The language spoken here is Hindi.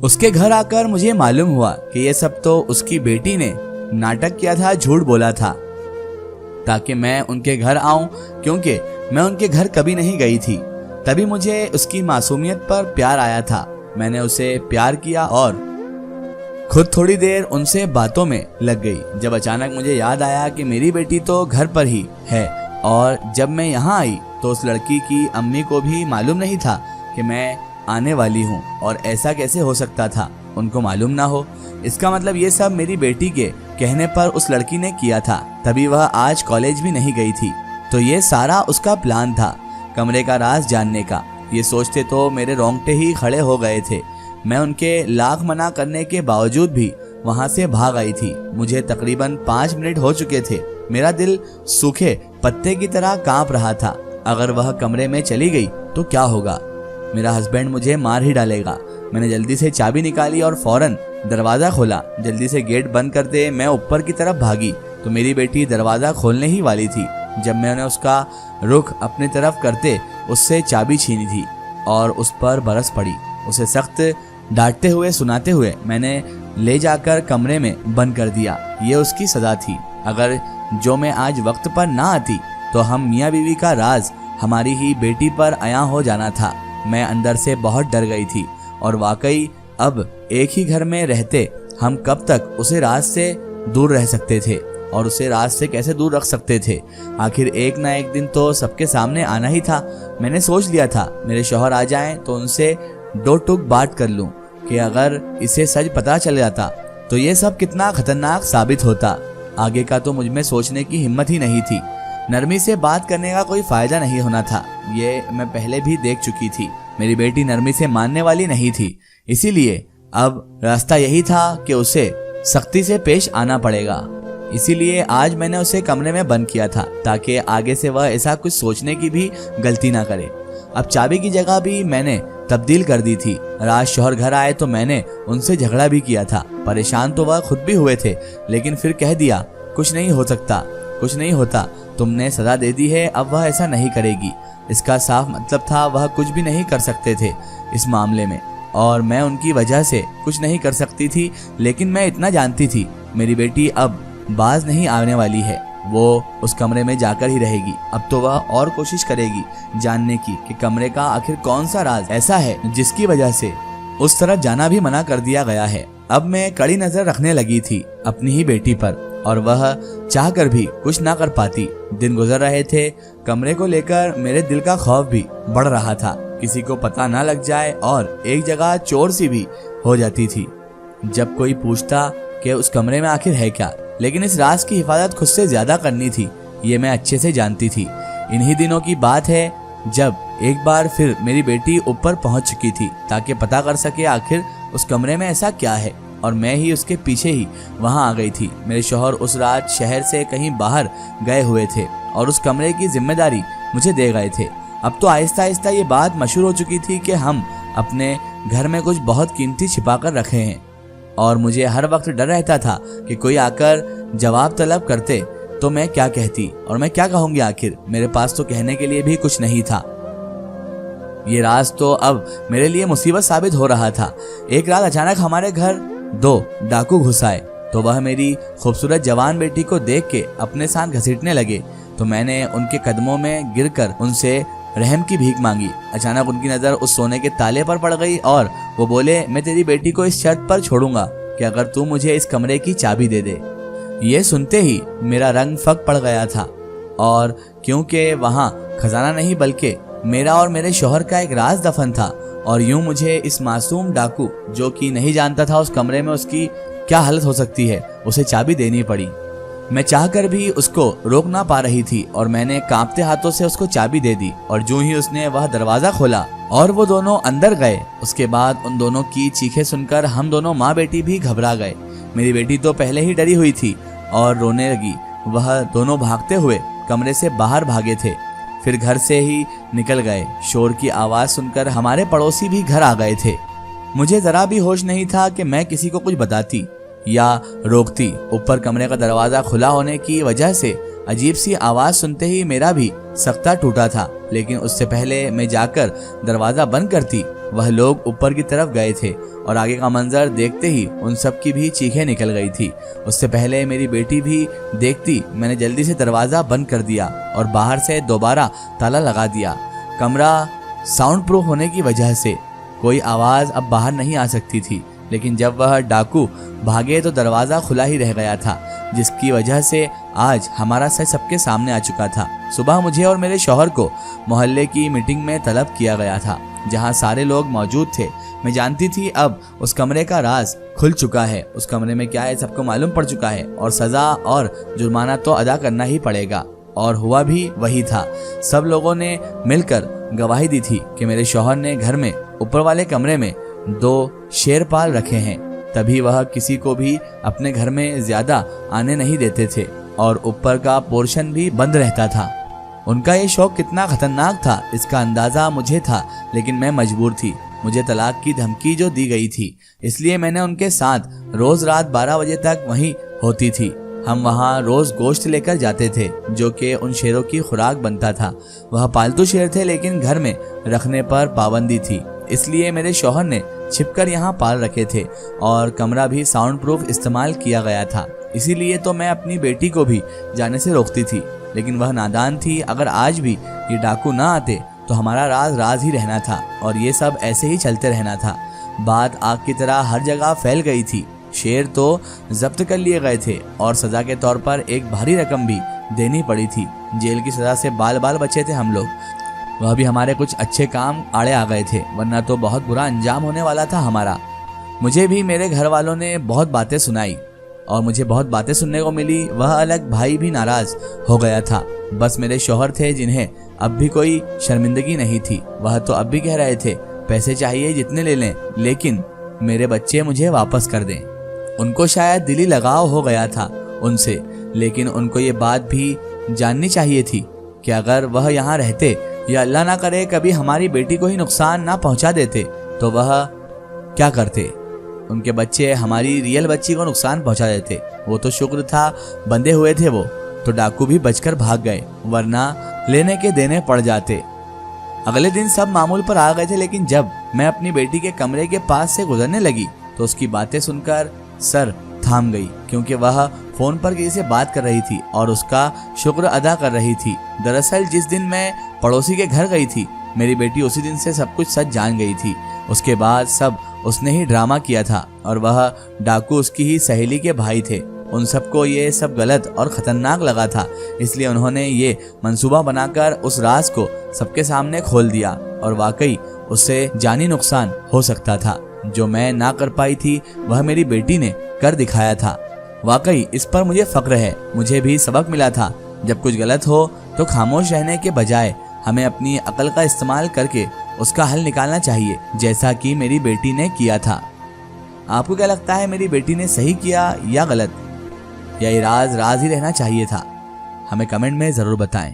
उसके घर आकर मुझे मालूम हुआ कि ये सब तो उसकी बेटी ने नाटक किया था, झूठ बोला था ताकि मैं उनके घर आऊं, क्योंकि मैं उनके घर कभी नहीं गई थी। तभी मुझे उसकी मासूमियत पर प्यार आया था। मैंने उसे प्यार किया और खुद थोड़ी देर उनसे बातों में लग गई। जब अचानक मुझे याद आया कि मेरी बेटी तो घर पर ही है, और जब मैं यहाँ आई तो उस लड़की की अम्मी को भी मालूम नहीं था कि मैं आने वाली हूँ। और ऐसा कैसे हो सकता था उनको मालूम ना हो? इसका मतलब ये सब मेरी बेटी के कहने पर उस लड़की ने किया था, तभी वह आज कॉलेज भी नहीं गई थी। तो ये सारा उसका प्लान था, कमरे का राज जानने का। ये सोचते तो मेरे रोंगटे ही खड़े हो गए थे। मैं उनके लाख मना करने के बावजूद भी वहां से भाग आई थी। मुझे तकरीबन 5 मिनट हो चुके थे। मेरा दिल सूखे पत्ते की तरह कांप रहा था। अगर वह कमरे में चली गई तो क्या होगा? मेरा हस्बैंड मुझे मार ही डालेगा। मैंने जल्दी से चाबी निकाली और फौरन दरवाजा खोला। जल्दी से गेट बंद करते मैं ऊपर की तरफ भागी तो मेरी बेटी दरवाजा खोलने ही वाली थी जब मैंने उसका रुख अपनी तरफ करते उससे चाबी छीनी थी और उस पर बरस पड़ी। उसे सख्त डांटते हुए सुनाते हुए मैंने ले जाकर कमरे में बंद कर दिया। ये उसकी सजा थी। अगर जो मैं आज वक्त पर ना आती तो हम मियाँ बीवी का राज हमारी ही बेटी पर आया हो जाना था। मैं अंदर से बहुत डर गई थी और वाकई अब एक ही घर में रहते हम कब तक उसे राज से दूर रह सकते थे और उसे राज से कैसे दूर रख सकते थे? आखिर एक ना एक दिन तो सबके सामने आना ही था। मैंने सोच लिया था मेरे शौहर आ जाएं तो उनसे 2 टूक बात कर लूं कि अगर इसे सच पता चल जाता तो ये सब कितना खतरनाक साबित होता। आगे का तो मुझमें सोचने की हिम्मत ही नहीं थी। नरमी से बात करने का कोई फायदा नहीं होना था, ये मैं पहले भी देख चुकी थी। मेरी बेटी नरमी से मानने वाली नहीं थी, इसीलिए अब रास्ता यही था कि उसे सख्ती से पेश आना पड़ेगा। इसीलिए आज मैंने उसे कमरे में बंद किया था ताकि आगे से वह ऐसा कुछ सोचने की भी गलती ना करे। अब चाबी की जगह भी मैंने तब्दील कर दी थी। राज शौहर घर आए तो मैंने उनसे झगड़ा भी किया था। परेशान तो वह खुद भी हुए थे, लेकिन फिर कह दिया कुछ नहीं हो सकता, कुछ नहीं होता, तुमने सजा दे दी है, अब वह ऐसा नहीं करेगी। इसका साफ मतलब था वह कुछ भी नहीं कर सकते थे इस मामले में और मैं उनकी वजह से कुछ नहीं कर सकती थी। लेकिन मैं इतना जानती थी मेरी बेटी अब बाज नहीं आने वाली है, वो उस कमरे में जाकर ही रहेगी। अब तो वह और कोशिश करेगी जानने की कि कमरे का आखिर कौन सा राज ऐसा है जिसकी वजह से उस तरफ जाना भी मना कर दिया गया है। अब मैं कड़ी नजर रखने लगी थी अपनी ही बेटी पर और वह चाहकर भी कुछ ना कर पाती। दिन गुजर रहे थे, कमरे को लेकर मेरे दिल का खौफ भी बढ़ रहा था, किसी को पता ना लग जाए और एक जगह चोर सी भी हो जाती थी जब कोई पूछता कि उस कमरे में आखिर है क्या। लेकिन इस राज की हिफाजत खुद से ज्यादा करनी थी, ये मैं अच्छे से जानती थी। इन्हीं दिनों की बात है जब एक बार फिर मेरी बेटी ऊपर पहुंच चुकी थी ताकि पता कर सके आखिर उस कमरे में ऐसा क्या है, और मैं ही उसके पीछे ही वहां आ गई थी। मेरे शौहर उस रात शहर से कहीं बाहर गए हुए थे और उस कमरे की जिम्मेदारी मुझे दे गए थे। अब तो आहिस्ता आहिस्ता ये बात मशहूर हो चुकी थी कि हम अपने घर में कुछ बहुत कीमती छिपा कर रखे हैं और मुझे हर वक्त डर रहता था कि कोई आकर जवाब तलब करते तो मैं क्या कहती और मैं क्या कहूंगी। आखिर मेरे पास तो कहने के लिए भी कुछ नहीं था। ये राज तो अब मेरे लिए मुसीबत साबित हो रहा था। एक रात अचानक हमारे घर 2 डाकू घुस आए तो वह मेरी खूबसूरत जवान बेटी को देख के अपने साथ घसीटने लगे तो मैंने उनके कदमों में गिरकर उनसे रहम की भीख मांगी। अचानक उनकी नजर उस सोने के ताले पर पड़ गई और वो बोले, मैं तेरी बेटी को इस शर्त पर छोड़ूंगा कि अगर तू मुझे इस कमरे की चाबी दे दे। ये सुनते ही मेरा रंग फक पड़ गया था और क्योंकि वहाँ खजाना नहीं बल्कि मेरा और मेरे शौहर का एक राज दफन था और यूं मुझे इस मासूम डाकू जो कि नहीं जानता था उस कमरे में उसकी क्या हालत हो सकती है, उसे चाबी देनी पड़ी। मैं चाहकर भी उसको रोक ना पा रही थी और मैंने कांपते हाथों से उसको चाबी दे दी और जो ही उसने वह दरवाजा खोला और वो दोनों अंदर गए, उसके बाद उन दोनों की चीखें सुनकर हम दोनों माँ बेटी भी घबरा गए। मेरी बेटी तो पहले ही डरी हुई थी और रोने लगी। वह दोनों भागते हुए कमरे से बाहर भागे थे, फिर घर से ही निकल गए। शोर की आवाज सुनकर हमारे पड़ोसी भी घर आ गए थे। मुझे जरा भी होश नहीं था कि मैं किसी को कुछ बताती या रोकती। ऊपर कमरे का दरवाजा खुला होने की वजह से अजीब सी आवाज सुनते ही मेरा भी सख्ता टूटा था, लेकिन उससे पहले मैं जाकर दरवाजा बंद करती वह लोग ऊपर की तरफ गए थे और आगे का मंजर देखते ही उन सब की भी चीखें निकल गई थी। उससे पहले मेरी बेटी भी देखती मैंने जल्दी से दरवाज़ा बंद कर दिया और बाहर से दोबारा ताला लगा दिया। कमरा साउंड प्रूफ होने की वजह से कोई आवाज़ अब बाहर नहीं आ सकती थी, लेकिन जब वह डाकू भागे तो दरवाज़ा खुला ही रह गया था, जिसकी वजह से आज हमारा सच सबके सामने आ चुका था। सुबह मुझे और मेरे शौहर को मोहल्ले की मीटिंग में तलब किया गया था, जहां सारे लोग मौजूद थे। मैं जानती थी अब उस कमरे का राज खुल चुका है। उस कमरे में क्या है सबको मालूम पड़ चुका है और सज़ा और जुर्माना तो अदा करना ही पड़ेगा। और हुआ भी वही था। सब लोगों ने मिलकर गवाही दी थी कि मेरे शौहर ने घर में ऊपर वाले कमरे में 2 शेर पाल रखे हैं। तभी वह किसी को भी अपने घर में ज्यादा आने नहीं देते थे और ऊपर का पोर्शन भी बंद रहता था। उनका ये शौक कितना खतरनाक था इसका अंदाजा मुझे था, लेकिन मैं मजबूर थी। मुझे तलाक की धमकी जो दी गई थी, इसलिए मैंने उनके साथ रोज रात 12 बजे तक वहीं होती थी। हम वहाँ रोज गोश्त लेकर जाते थे, जो कि उन शेरों की खुराक बनता था। वह पालतू शेर थे, लेकिन घर में रखने पर पाबंदी थी, इसलिए मेरे शौहर ने छिपकर यहाँ पाल रखे थे और कमरा भी साउंड प्रूफ इस्तेमाल किया गया था। इसीलिए तो मैं अपनी बेटी को भी जाने से रोकती थी, लेकिन वह नादान थी। अगर आज भी ये डाकू ना आते तो हमारा राज राज ही रहना था और ये सब ऐसे ही चलते रहना था। बात आग की तरह हर जगह फैल गई थी। शेर तो जब्त कर लिए गए थे और सजा के तौर पर एक भारी रकम भी देनी पड़ी थी। जेल की सजा से बाल बाल बचे थे हम लोग। वह भी हमारे कुछ अच्छे काम आड़े आ गए थे, वरना तो बहुत बुरा अंजाम होने वाला था हमारा। मुझे भी मेरे घर वालों ने बहुत बातें सुनाई और मुझे बहुत बातें सुनने को मिली। वह अलग भाई भी नाराज हो गया था। बस मेरे शौहर थे जिन्हें अब भी कोई शर्मिंदगी नहीं थी। वह तो अब भी कह रहे थे पैसे चाहिए जितने ले लें, लेकिन मेरे बच्चे मुझे वापस कर दें। उनको शायद दिली लगाव हो गया था उनसे, लेकिन उनको ये बात भी जाननी चाहिए थी कि अगर वह यहाँ रहते या अल्लाह ना करे कभी हमारी बेटी को ही नुकसान ना पहुँचा देते तो वह क्या करते। उनके बच्चे हमारी रियल बच्ची को नुकसान पहुँचा देते। वो तो शुक्र था बंधे हुए थे, वो तो डाकू भी बचकर भाग गए, वरना लेने के देने पड़ जाते। अगले दिन सब मामूल पर आ गए थे, लेकिन जब मैं अपनी बेटी के कमरे के पास से गुजरने लगी तो उसकी बातें सुनकर सर थाम गई, क्योंकि वह फोन पर किसी से बात कर रही थी और उसका शुक्र अदा कर रही थी। दरअसल जिस दिन मैं पड़ोसी के घर गई थी, मेरी बेटी उसी दिन से सब कुछ सच जान गई थी। उसके बाद सब उसने ही ड्रामा किया था और वह डाकू उसकी ही सहेली के भाई थे। उन सबको ये सब गलत और खतरनाक लगा था, इसलिए उन्होंने ये मंसूबा बनाकर उस राज को सबके सामने खोल दिया और वाकई उससे जानी नुकसान हो सकता था। जो मैं ना कर पाई थी वह मेरी बेटी ने कर दिखाया था। वाकई इस पर मुझे फक्र है। मुझे भी सबक मिला था, जब कुछ गलत हो तो खामोश रहने के बजाय हमें अपनी अकल का इस्तेमाल करके उसका हल निकालना चाहिए, जैसा कि मेरी बेटी ने किया था। आपको क्या लगता है, मेरी बेटी ने सही किया या गलत, या ये राज राज ही रहना चाहिए था? हमें कमेंट में जरूर बताएं।